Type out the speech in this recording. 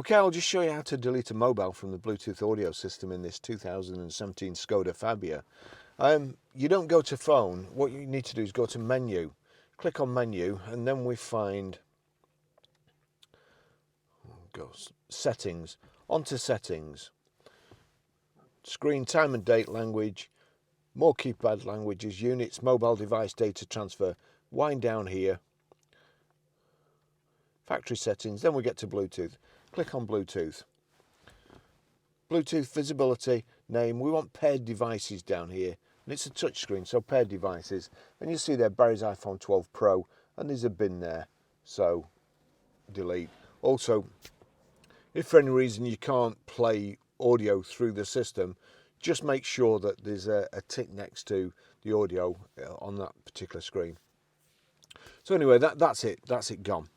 Okay, I'll just show you how to delete a mobile from the Bluetooth audio system in this 2017 SKODA Fabia. You don't go to phone. What you need to do is go to menu, click on menu, and then we find settings, onto settings, screen time and date language, more keypad languages, units, mobile device data transfer, wind down here, factory settings, then we get to Bluetooth. Click on Bluetooth. Bluetooth visibility, name, we want paired devices down here, and it's a touch screen, so paired devices, and you see there Barry's iPhone 12 Pro, and there's a bin there, so delete. Also, if for any reason you can't play audio through the system, just make sure that there's a tick next to the audio on that particular screen. So anyway, that's it gone.